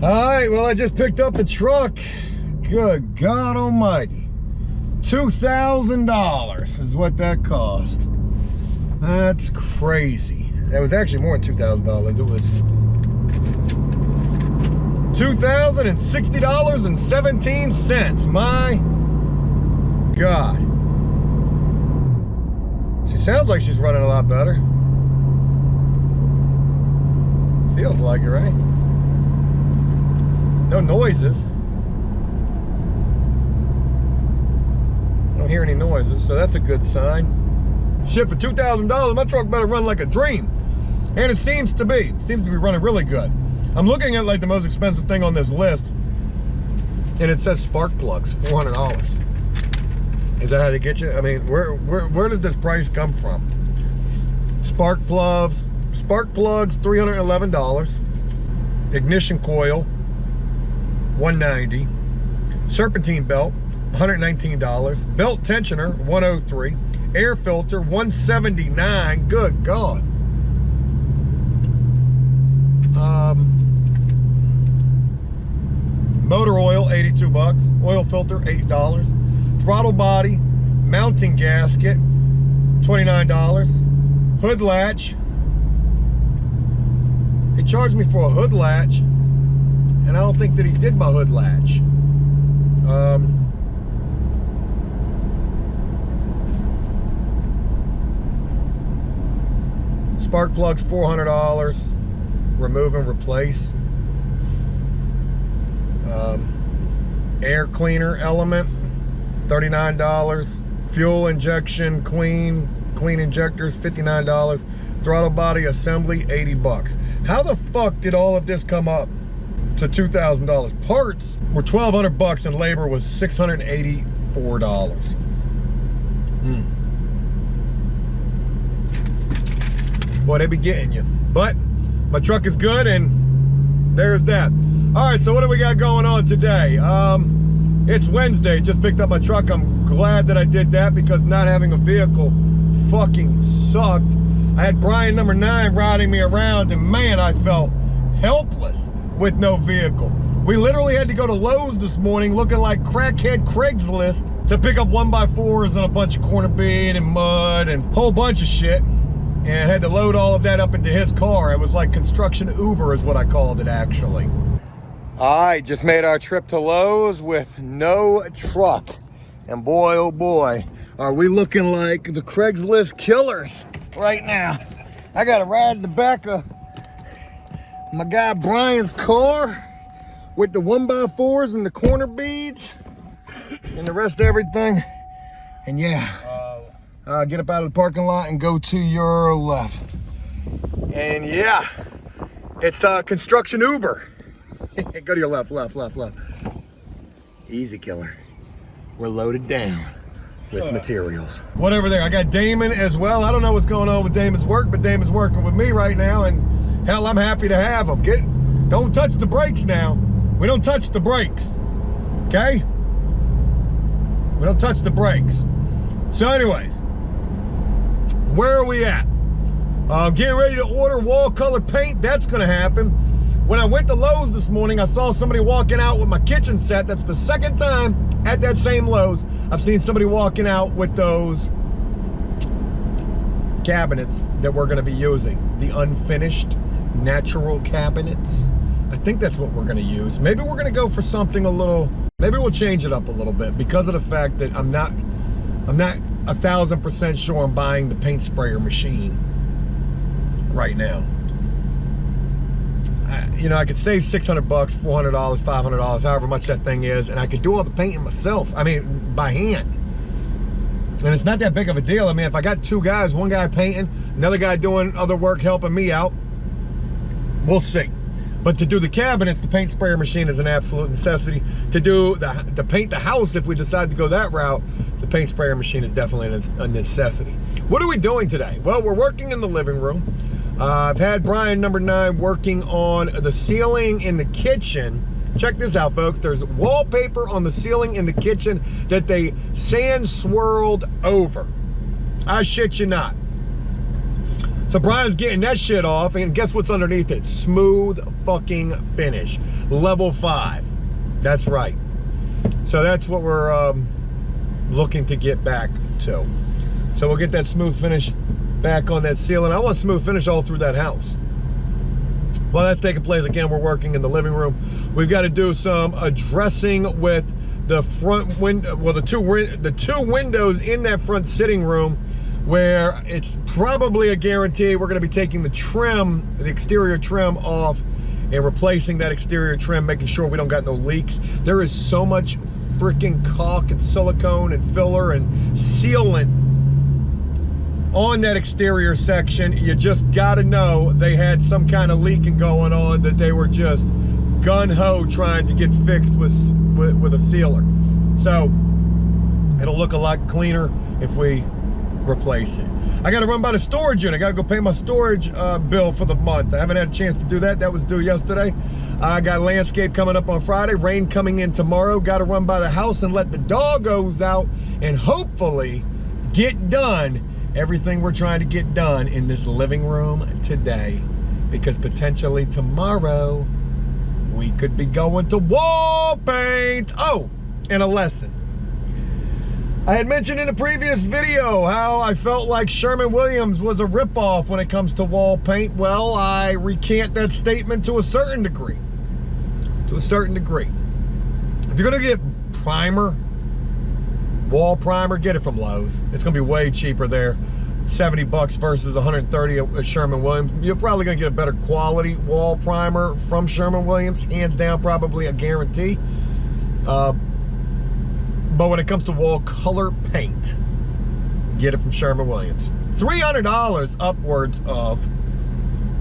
All right, well, I just picked up the truck. Good God almighty. $2,000 is what that cost. That's crazy. That was actually more than $2,000. It was $2,060.17. My God. She sounds like she's running a lot better. Feels like it, right? No noises. I don't hear any noises, so that's a good sign. Shit, for $2,000, my truck better run like a dream. And it seems to be. It seems to be running really good. I'm looking at like the most expensive thing on this list, and it says spark plugs, $400. Is that how they get you? I mean, where does this price come from? Spark plugs, $311. Ignition coil, $190. Serpentine belt, $119. Belt tensioner, $103. Air filter, $179. Good God. Motor oil, $82. Oil filter, $8. Throttle body, mounting gasket, $29. Hood latch. He charged me for a hood latch, and I don't think that he did my hood latch. Spark plugs, $400. Remove and replace. Air cleaner element, $39. Fuel injection, clean injectors, $59. Throttle body assembly, $80. How the fuck did all of this come up to $2,000? Parts were $1,200 and labor was $684. Boy, they be getting you. But my truck is good, and there's that. All right, so what do we got going on today? It's Wednesday. Just picked up my truck. I'm glad that I did that because not having a vehicle fucking sucked. I had Brian number 9 riding me around, and man, I felt helpless with no vehicle. We literally had to go to Lowe's this morning looking like crackhead Craigslist to pick up 1x4s and a bunch of corner bead and mud and a whole bunch of shit. And had to load all of that up into his car. It was like construction Uber is what I called it, actually. All right, just made our trip to Lowe's with no truck. And boy, oh boy, are we looking like the Craigslist killers right now. I got to ride in the back of my guy Brian's car with the 1x4s and the corner beads and the rest of everything. And yeah. Get up out of the parking lot and go to your left. And yeah, it's construction Uber. Go to your left. Easy, killer. We're loaded down with materials. Whatever there, I got Damon as well. I don't know what's going on with Damon's work, but Damon's working with me right now, and hell, I'm happy to have him. Don't touch the brakes now. We don't touch the brakes, okay? We don't touch the brakes. So anyways, where are we at? Getting ready to order wall color paint. That's gonna happen. When I went to Lowe's this morning, I saw somebody walking out with my kitchen set. That's the second time at that same Lowe's I've seen somebody walking out with those cabinets that we're gonna be using. The unfinished natural cabinets. I think that's what we're gonna use. Maybe we're gonna go for something a little, maybe we'll change it up a little bit because of the fact that I'm not 1,000% sure I'm buying the paint sprayer machine right now. You know, I could save $600, $400, $500, however much that thing is, and I could do all the painting myself. I mean, by hand. And it's not that big of a deal. I mean, if I got 2 guys, one guy painting, another guy doing other work, helping me out, we'll see. But to do the cabinets, the paint sprayer machine is an absolute necessity. To paint the house, if we decide to go that route, the paint sprayer machine is definitely a necessity. What are we doing today? Well, we're working in the living room. I've had Brian number 9 working on the ceiling in the kitchen. Check this out, folks. There's wallpaper on the ceiling in the kitchen that they sand swirled over. I shit you not. So Brian's getting that shit off, and guess what's underneath it? Smooth fucking finish. Level 5. That's right. So that's what we're looking to get back to. So we'll get that smooth finish back on that ceiling. I want smooth finish all through that house. Well, that's taking place. Again, we're working in the living room. We've got to do some addressing with the front window, well, the two windows in that front sitting room, where it's probably a guarantee we're going to be taking the trim, the exterior trim off, and replacing that exterior trim, making sure we don't got no leaks. There is so much freaking caulk and silicone and filler and sealant on that exterior section. You just got to know they had some kind of leaking going on, that they were just gun-ho trying to get fixed with a sealer. So it'll look a lot cleaner if we replace it. I got to run by the storage unit. I got to go pay my storage bill for the month. I haven't had a chance to do that. That was due yesterday. I got landscape coming up on Friday, rain coming in tomorrow. Got to run by the house and let the doggos out and hopefully get done everything we're trying to get done in this living room today, because potentially tomorrow we could be going to wall paint. Oh, and a lesson. I had mentioned in a previous video how I felt like Sherwin-Williams was a ripoff when it comes to wall paint. Well, I recant that statement to a certain degree. To a certain degree. If you're gonna get primer, wall primer, get it from Lowe's. It's gonna be way cheaper there. 70 bucks versus 130 at Sherwin-Williams. You're probably gonna get a better quality wall primer from Sherwin-Williams. Hands down, probably a guarantee. But when it comes to wall color paint, get it from Sherwin-Williams. $300 upwards of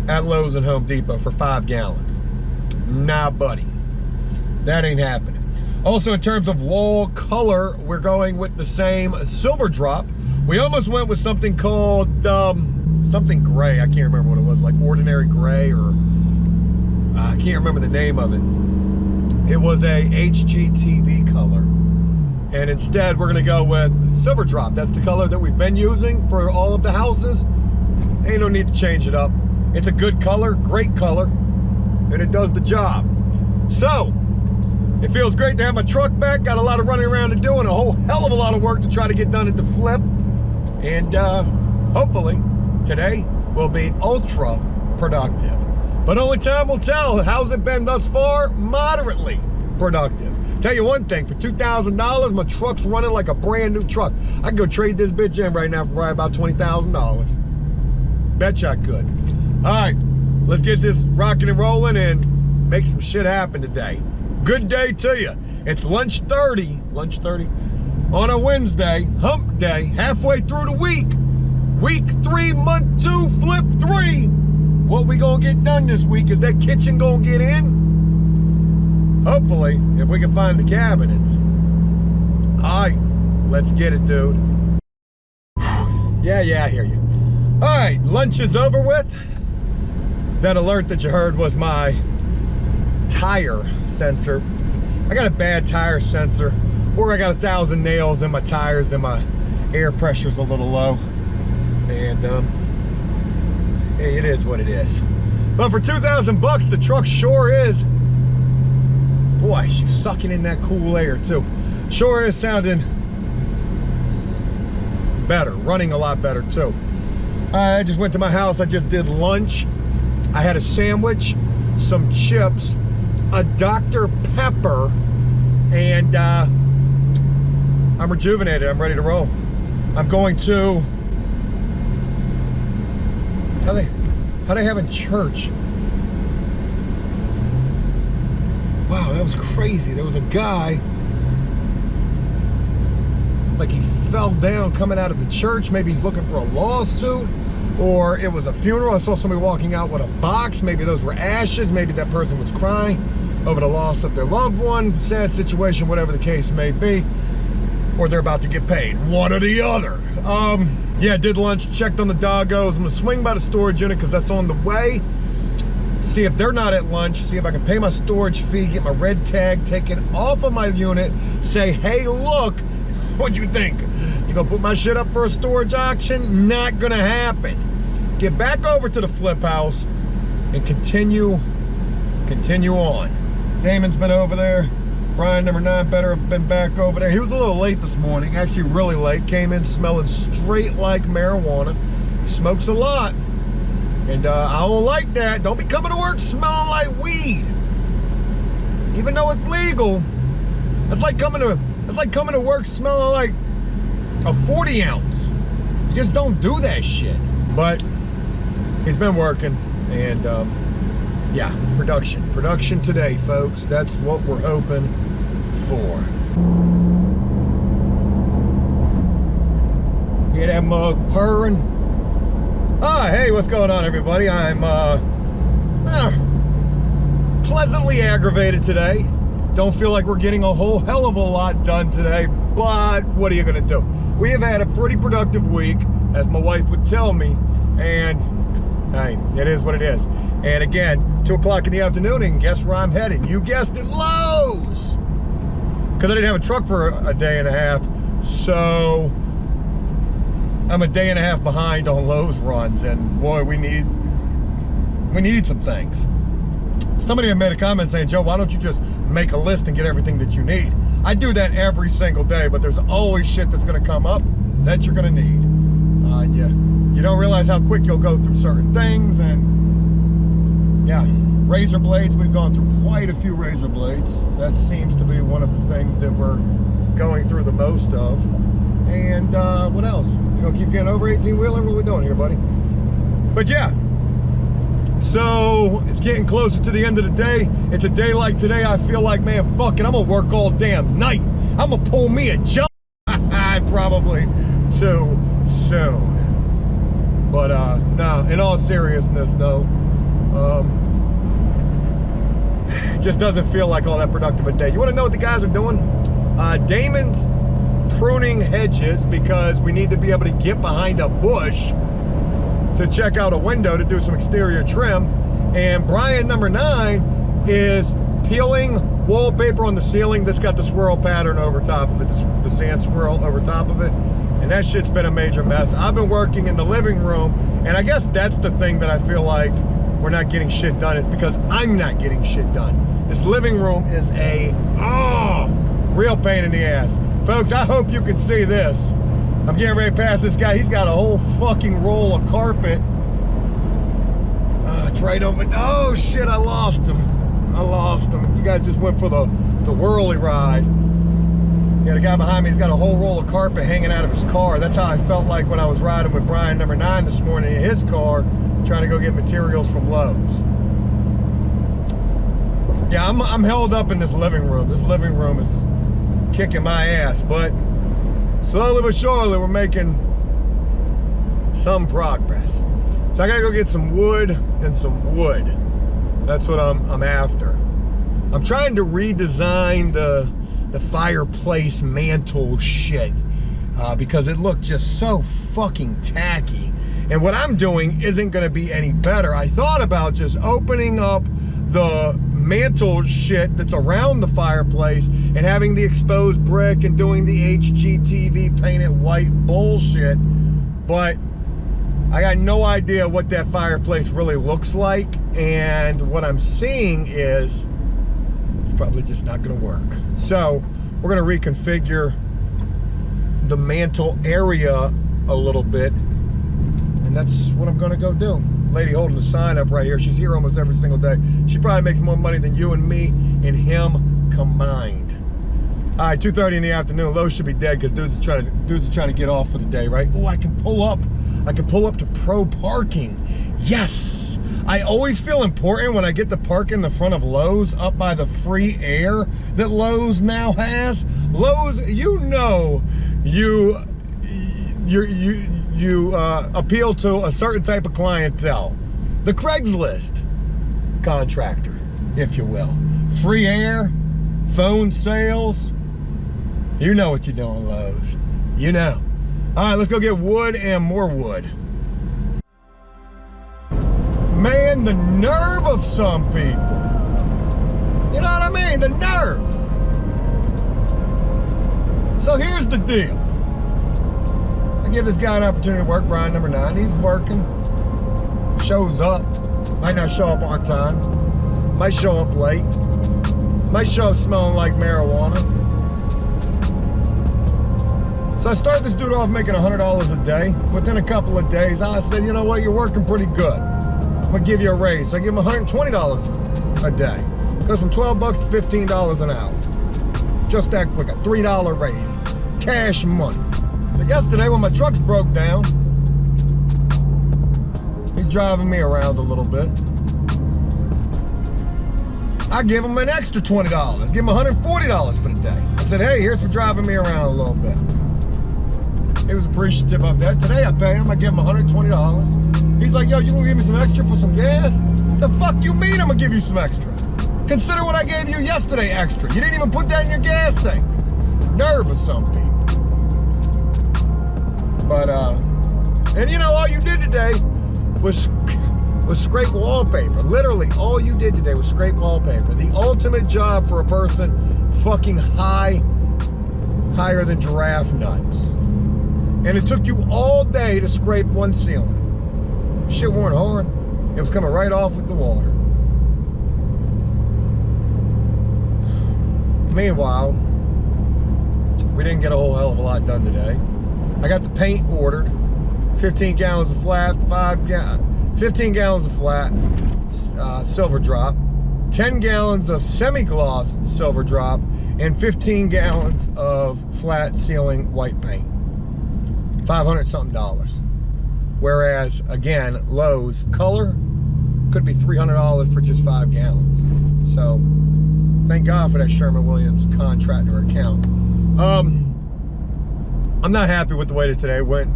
at Lowe's and Home Depot for 5 gallons. Nah, buddy. That ain't happening. Also, in terms of wall color, we're going with the same silver drop. We almost went with something called something gray. I can't remember what it was, like ordinary gray, or I can't remember the name of it. It was a HGTV color. And instead, we're gonna go with silver drop. That's the color that we've been using for all of the houses. Ain't no need to change it up. It's a good color, great color, and it does the job. So, it feels great to have my truck back. Got a lot of running around to do, and a whole hell of a lot of work to try to get done at the flip. And hopefully, today will be ultra productive. But only time will tell. How's it been thus far? Moderately productive. Tell you one thing, for $2,000, my truck's running like a brand new truck. I can go trade this bitch in right now for probably about $20,000. Betcha I could. All right, let's get this rocking and rolling and make some shit happen today. Good day to you. It's lunch 30 on a Wednesday, hump day, halfway through the week. Week 3, month 2, flip 3. What we gonna get done this week? Is that kitchen gonna get in? Hopefully, if we can find the cabinets. All right, let's get it, dude. Yeah, I hear you. All right, lunch is over with. That alert that you heard was my tire sensor. I got a bad tire sensor, or I got 1,000 nails in my tires and my air pressure's a little low. And hey, it is what it is. But for 2,000 bucks, the truck sure is. Boy, she's sucking in that cool air too. Sure is sounding better, running a lot better too. I just went to my house, I just did lunch. I had a sandwich, some chips, a Dr. Pepper, and I'm rejuvenated, I'm ready to roll. I'm going to, how they having church? Wow, that was crazy. There was a guy, like he fell down coming out of the church. Maybe he's looking for a lawsuit, or it was a funeral. I saw somebody walking out with a box. Maybe those were ashes. Maybe that person was crying over the loss of their loved one. Sad situation, whatever the case may be. Or they're about to get paid. One or the other. Yeah, did lunch, checked on the doggos. I'm gonna swing by the storage unit because that's on the way. See if they're not at lunch, see if I can pay my storage fee, get my red tag taken off of my unit, say, hey, look, what'd you think? You gonna put my shit up for a storage auction? Not gonna happen. get back over to the flip house and continue on. Damon's been over there. Brian number 9 better have been back over there. He was a little late this morning, actually really late. Came in smelling straight like marijuana. Smokes a lot. And I don't like that. Don't be coming to work smelling like weed. Even though it's legal. It's like coming to work smelling like a 40 ounce. You just don't do that shit. But he's been working, and yeah, production today, folks. That's what we're hoping for. Hear that mug purring? Ah, hey, what's going on, everybody? I'm pleasantly aggravated today. Don't feel like we're getting a whole hell of a lot done today, but what are you gonna do? We have had a pretty productive week, as my wife would tell me, and hey, it is what it is. And again, 2 o'clock in the afternoon, and guess where I'm heading? You guessed it, Lowe's! Because I didn't have a truck for a day and a half, so I'm a day and a half behind on Lowe's runs, and boy, we need some things. Somebody had made a comment saying, Joe, why don't you just make a list and get everything that you need? I do that every single day, but there's always shit that's gonna come up that you're gonna need. You don't realize how quick you'll go through certain things, and yeah, razor blades, we've gone through quite a few razor blades. That seems to be one of the things that we're going through the most of. And what else? You gonna keep getting over 18-wheeler? What are we doing here, buddy? But yeah, so it's getting closer to the end of the day. It's a day like today, I feel like, man, fuck it, I'm gonna work all damn night. I'm gonna pull me a jump. Probably too soon. But no, in all seriousness though, it just doesn't feel like all that productive a day. You wanna know what the guys are doing? Damon's pruning hedges because we need to be able to get behind a bush to check out a window to do some exterior trim. And Brian number 9 is peeling wallpaper on the ceiling that's got the swirl pattern over top of it, the sand swirl over top of it. And that shit's been a major mess. I've been working in the living room, and I guess that's the thing that I feel like we're not getting shit done, is because I'm not getting shit done. This living room is a real pain in the ass. Folks, I hope you can see this. I'm getting ready to pass this guy. He's got a whole fucking roll of carpet. It's right over. Oh shit, I lost him. You guys just went for the whirly ride. Yeah, the guy behind me, he's got a whole roll of carpet hanging out of his car. That's how I felt like when I was riding with Brian number 9 this morning in his car, trying to go get materials from Lowe's. Yeah, I'm held up in this living room. This living room is kicking my ass, but slowly but surely we're making some progress. So I gotta go get some wood and some wood. That's what I'm after. I'm trying to redesign the fireplace mantle shit because it looked just so fucking tacky. And what I'm doing isn't gonna be any better. I thought about just opening up the mantle shit that's around the fireplace and having the exposed brick and doing the HGTV painted white bullshit, but I got no idea what that fireplace really looks like, and what I'm seeing is it's probably just not gonna work. So we're gonna reconfigure the mantle area a little bit, and that's what I'm gonna go do. Lady holding the sign up right here, she's here almost every single day. She probably makes more money than you and me and him combined. All right, 2:30 in the afternoon. Lowe's should be dead because dudes are trying to get off for the day, right? Oh, I can pull up to pro parking. Yes, I always feel important when I get to park in the front of Lowe's up by the free air that Lowe's now has. Lowe's, you know, you appeal to a certain type of clientele, the Craigslist contractor, if you will. Free air, phone sales. You know what you're doing, Lowe's. You know. All right, let's go get wood and more wood. Man, the nerve of some people. You know what I mean? The nerve. So here's the deal. I give this guy an opportunity to work, Brian number 9. He's working. shows up. Might not show up on time. Might show up late. Might show up smelling like marijuana. So I started this dude off making $100 a day. Within a couple of days, I said, you know what, you're working pretty good. I'm gonna give you a raise. So I give him $120 a day. Goes from 12 bucks to $15 an hour. Just that quick, a $3 raise. Cash money. So yesterday when my trucks broke down, he's driving me around a little bit. I give him an extra $20. Give him $140 for the day. I said, hey, here's for driving me around a little bit. He was appreciative of that. Today I pay him, I give him $120. He's like, yo, you gonna give me some extra for some gas? The fuck you mean I'm gonna give you some extra? Consider what I gave you yesterday extra. You didn't even put that in your gas tank. Nerve of some people. But, and you know, all you did today was scrape wallpaper. Literally, all you did today was scrape wallpaper. The ultimate job for a person fucking higher than giraffe nuts. And it took you all day to scrape one ceiling. Shit weren't hard. It was coming right off with the water. Meanwhile, we didn't get a whole hell of a lot done today. I got the paint ordered. 15 gallons of flat, 15 gallons of flat silver drop, 10 gallons of semi-gloss silver drop, and 15 gallons of flat ceiling white paint. $500 something. Whereas, again, Lowe's color could be $300 for just 5 gallons. So, thank God for that Sherwin-Williams contractor account. I'm not happy with the way that today went.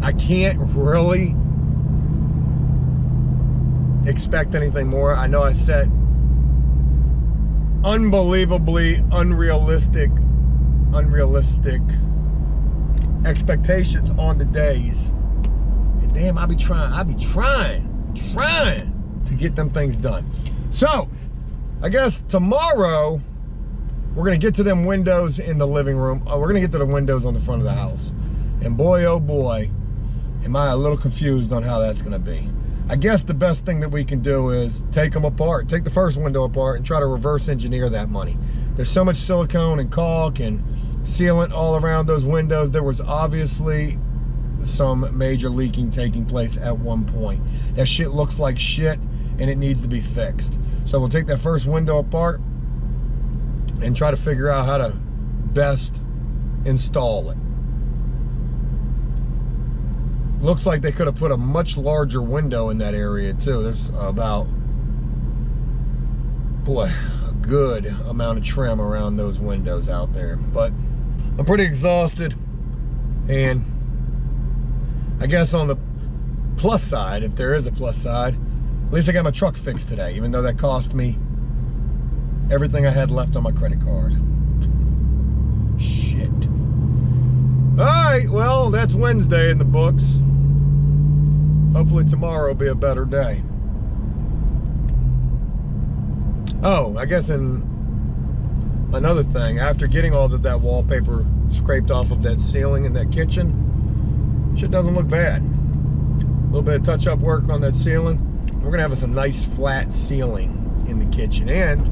I can't really expect anything more. I know I set unbelievably unrealistic expectations on the days. And damn, I be trying to get them things done. So, I guess tomorrow, we're gonna get to them windows in the living room. We're gonna get to the windows on the front of the house. And boy, oh boy, am I a little confused on how that's gonna be. I guess the best thing that we can do is take them apart, take the first window apart and try to reverse engineer that money. There's so much silicone and caulk and sealant all around those windows. There was obviously some major leaking taking place at one point. That shit looks like shit and it needs to be fixed. So we'll take that first window apart and try to figure out how to best install it. Looks like they could have put a much larger window in that area too. There's about, boy, a good amount of trim around those windows out there. But I'm pretty exhausted, and I guess on the plus side, if there is a plus side, at least I got my truck fixed today, even though that cost me everything I had left on my credit card. Shit. All right, well, that's Wednesday in the books. Hopefully tomorrow will be a better day. Oh, I guess in another thing, after getting all of that wallpaper scraped off of that ceiling in that kitchen, shit doesn't look bad. A little bit of touch-up work on that ceiling. We're gonna have us a nice flat ceiling in the kitchen and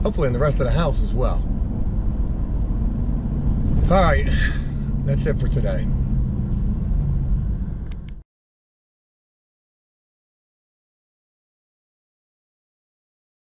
hopefully in the rest of the house as well. All right, that's it for today.